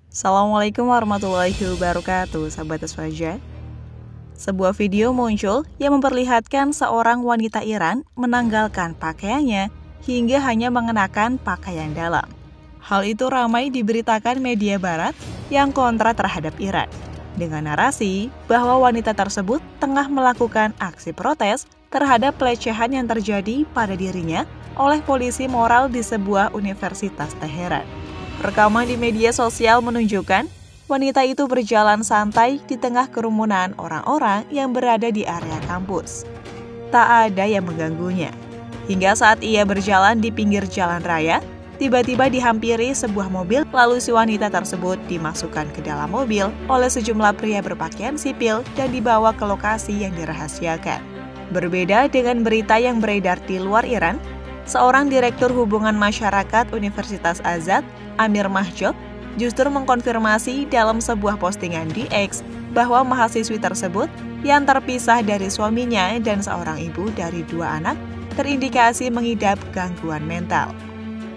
Assalamualaikum warahmatullahi wabarakatuh, sahabat Aswaja. Sebuah video muncul yang memperlihatkan seorang wanita Iran menanggalkan pakaiannya hingga hanya mengenakan pakaian dalam. Hal itu ramai diberitakan media barat yang kontra terhadap Iran, dengan narasi bahwa wanita tersebut tengah melakukan aksi protes terhadap pelecehan yang terjadi pada dirinya oleh polisi moral di sebuah universitas Teheran. Rekaman di media sosial menunjukkan wanita itu berjalan santai di tengah kerumunan orang-orang yang berada di area kampus. Tak ada yang mengganggunya. Hingga saat ia berjalan di pinggir jalan raya, tiba-tiba dihampiri sebuah mobil, lalu si wanita tersebut dimasukkan ke dalam mobil oleh sejumlah pria berpakaian sipil dan dibawa ke lokasi yang dirahasiakan. Berbeda dengan berita yang beredar di luar Iran, seorang direktur hubungan masyarakat Universitas Azad, Amir Mahjoub, justru mengkonfirmasi dalam sebuah postingan di X bahwa mahasiswi tersebut yang terpisah dari suaminya dan seorang ibu dari 2 anak terindikasi mengidap gangguan mental.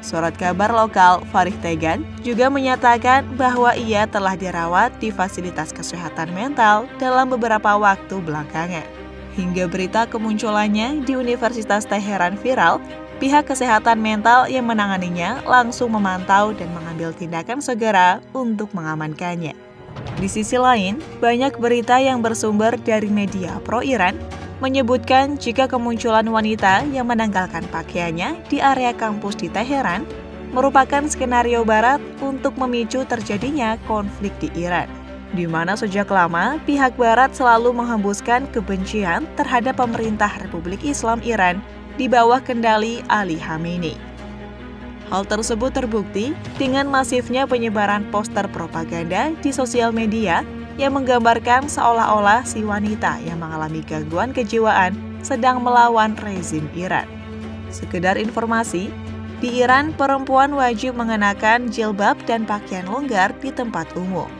Surat kabar lokal Farih Tegan juga menyatakan bahwa ia telah dirawat di fasilitas kesehatan mental dalam beberapa waktu belakangan. Hingga berita kemunculannya di Universitas Teheran viral, pihak kesehatan mental yang menanganinya langsung memantau dan mengambil tindakan segera untuk mengamankannya. Di sisi lain, banyak berita yang bersumber dari media pro-Iran menyebutkan jika kemunculan wanita yang menanggalkan pakaiannya di area kampus di Teheran merupakan skenario barat untuk memicu terjadinya konflik di Iran, di mana sejak lama pihak barat selalu menghembuskan kebencian terhadap pemerintah Republik Islam Iran di bawah kendali Ali Khamenei. Hal tersebut terbukti dengan masifnya penyebaran poster propaganda di sosial media yang menggambarkan seolah-olah si wanita yang mengalami gangguan kejiwaan sedang melawan rezim Iran. Sekedar informasi, di Iran perempuan wajib mengenakan jilbab dan pakaian longgar di tempat umum.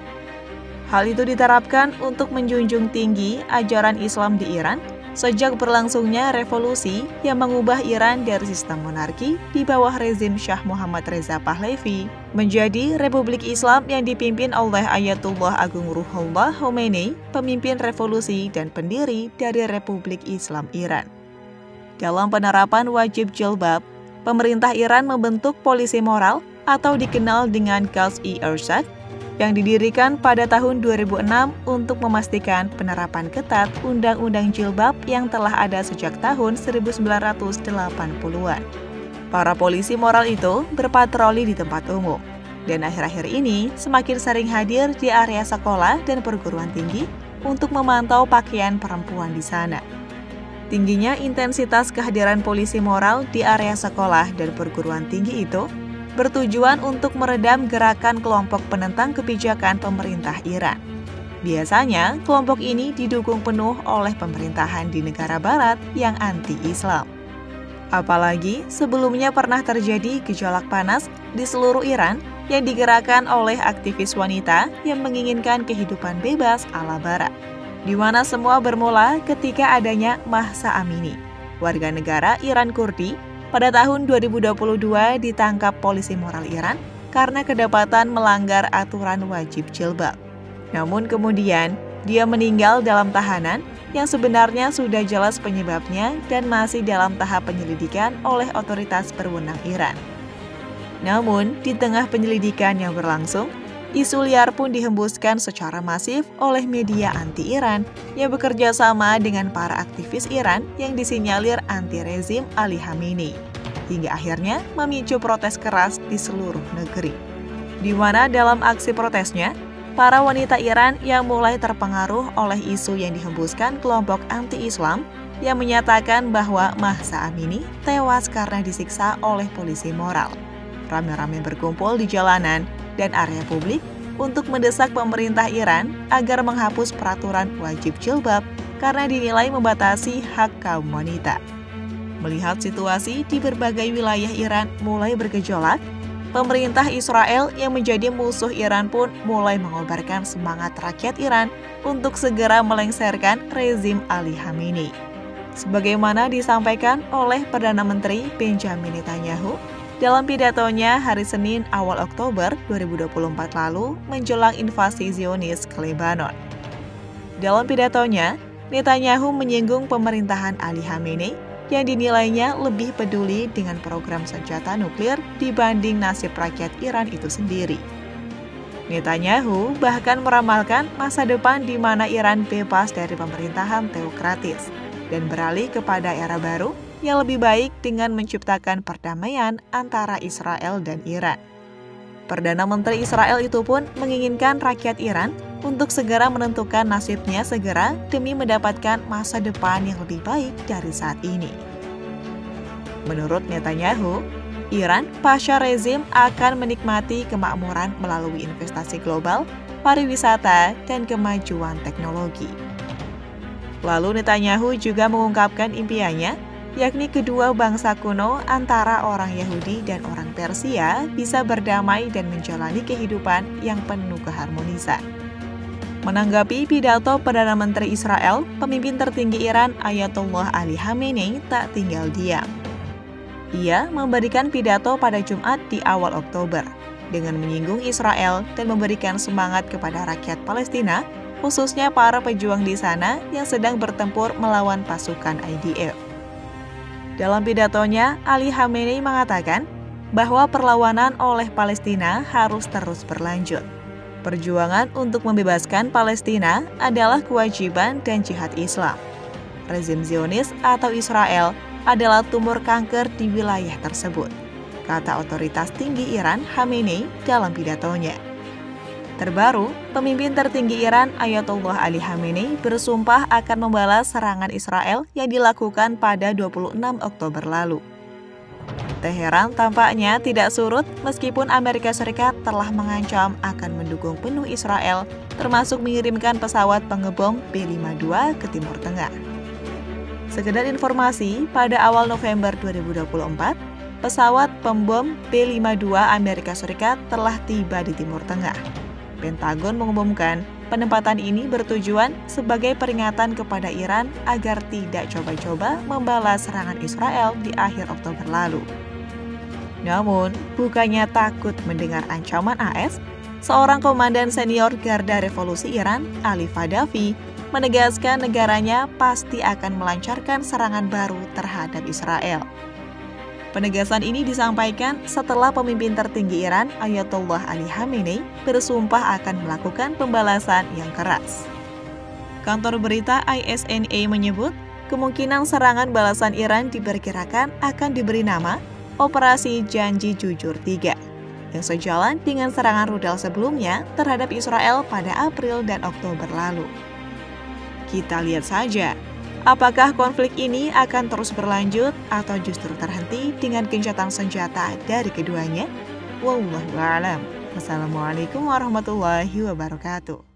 Hal itu diterapkan untuk menjunjung tinggi ajaran Islam di Iran sejak berlangsungnya revolusi yang mengubah Iran dari sistem monarki di bawah rezim Shah Muhammad Reza Pahlavi menjadi Republik Islam yang dipimpin oleh Ayatullah Agung Ruhollah Khomeini, pemimpin revolusi dan pendiri dari Republik Islam Iran. Dalam penerapan wajib jilbab, pemerintah Iran membentuk polisi moral atau dikenal dengan Quds-e-Irshad yang didirikan pada tahun 2006 untuk memastikan penerapan ketat Undang-Undang Jilbab yang telah ada sejak tahun 1980-an. Para polisi moral itu berpatroli di tempat umum, dan akhir-akhir ini semakin sering hadir di area sekolah dan perguruan tinggi untuk memantau pakaian perempuan di sana. Tingginya intensitas kehadiran polisi moral di area sekolah dan perguruan tinggi itu bertujuan untuk meredam gerakan kelompok penentang kebijakan pemerintah Iran. Biasanya, kelompok ini didukung penuh oleh pemerintahan di negara barat yang anti-Islam. Apalagi sebelumnya pernah terjadi gejolak panas di seluruh Iran yang digerakkan oleh aktivis wanita yang menginginkan kehidupan bebas ala barat, di mana semua bermula ketika adanya Mahsa Amini, warga negara Iran Kurdi, pada tahun 2022 ditangkap polisi moral Iran karena kedapatan melanggar aturan wajib jilbab. Namun kemudian, dia meninggal dalam tahanan yang sebenarnya sudah jelas penyebabnya dan masih dalam tahap penyelidikan oleh otoritas berwenang Iran. Namun, di tengah penyelidikan yang berlangsung, isu liar pun dihembuskan secara masif oleh media anti-Iran yang bekerja sama dengan para aktivis Iran yang disinyalir anti-rezim Ali Khamenei, hingga akhirnya memicu protes keras di seluruh negeri. Di mana dalam aksi protesnya, para wanita Iran yang mulai terpengaruh oleh isu yang dihembuskan kelompok anti-Islam yang menyatakan bahwa Mahsa Amini tewas karena disiksa oleh polisi moral, rame-rame berkumpul di jalanan dan area publik untuk mendesak pemerintah Iran agar menghapus peraturan wajib jilbab karena dinilai membatasi hak kaum wanita. Melihat situasi di berbagai wilayah Iran mulai bergejolak, pemerintah Israel yang menjadi musuh Iran pun mulai mengobarkan semangat rakyat Iran untuk segera melengsarkan rezim Ali Khamenei. sebagaimana disampaikan oleh Perdana Menteri Benjamin Netanyahu dalam pidatonya hari Senin awal Oktober 2024 lalu menjelang invasi Zionis ke Lebanon. Dalam pidatonya, Netanyahu menyinggung pemerintahan Ali Khamenei yang dinilainya lebih peduli dengan program senjata nuklir dibanding nasib rakyat Iran itu sendiri. Netanyahu bahkan meramalkan masa depan di mana Iran bebas dari pemerintahan teokratis dan beralih kepada era baru yang lebih baik dengan menciptakan perdamaian antara Israel dan Iran. Perdana Menteri Israel itu pun menginginkan rakyat Iran untuk segera menentukan nasibnya segera demi mendapatkan masa depan yang lebih baik dari saat ini. Menurut Netanyahu, Iran pasca rezim akan menikmati kemakmuran melalui investasi global, pariwisata, dan kemajuan teknologi. Lalu Netanyahu juga mengungkapkan impiannya, yakni kedua bangsa kuno antara orang Yahudi dan orang Persia bisa berdamai dan menjalani kehidupan yang penuh keharmonisan. Menanggapi pidato Perdana Menteri Israel, pemimpin tertinggi Iran Ayatollah Ali Khamenei tak tinggal diam. Ia memberikan pidato pada Jumat di awal Oktober dengan menyinggung Israel dan memberikan semangat kepada rakyat Palestina, khususnya para pejuang di sana yang sedang bertempur melawan pasukan IDF. Dalam pidatonya, Ali Khamenei mengatakan bahwa perlawanan oleh Palestina harus terus berlanjut. Perjuangan untuk membebaskan Palestina adalah kewajiban dan jihad Islam. Rezim Zionis atau Israel adalah tumor kanker di wilayah tersebut, kata otoritas tinggi Iran Khamenei dalam pidatonya. Terbaru, pemimpin tertinggi Iran Ayatollah Ali Khamenei bersumpah akan membalas serangan Israel yang dilakukan pada 26 Oktober lalu. Teheran tampaknya tidak surut meskipun Amerika Serikat telah mengancam akan mendukung penuh Israel, termasuk mengirimkan pesawat pengebom B-52 ke Timur Tengah. Sekedar informasi, pada awal November 2024, pesawat pembom B-52 Amerika Serikat telah tiba di Timur Tengah. Pentagon mengumumkan penempatan ini bertujuan sebagai peringatan kepada Iran agar tidak coba-coba membalas serangan Israel di akhir Oktober lalu. Namun, bukannya takut mendengar ancaman AS, seorang komandan senior Garda Revolusi Iran, Ali Fadavi, menegaskan negaranya pasti akan melancarkan serangan baru terhadap Israel. Penegasan ini disampaikan setelah pemimpin tertinggi Iran, Ayatollah Ali Khamenei, bersumpah akan melakukan pembalasan yang keras. Kantor berita ISNA menyebut, kemungkinan serangan balasan Iran diperkirakan akan diberi nama Operasi Janji Jujur 3, yang sejalan dengan serangan rudal sebelumnya terhadap Israel pada April dan Oktober lalu. Kita lihat saja, apakah konflik ini akan terus berlanjut atau justru terhenti dengan gencatan senjata dari keduanya? Wallahu a'lam. Wassalamualaikum warahmatullahi wabarakatuh.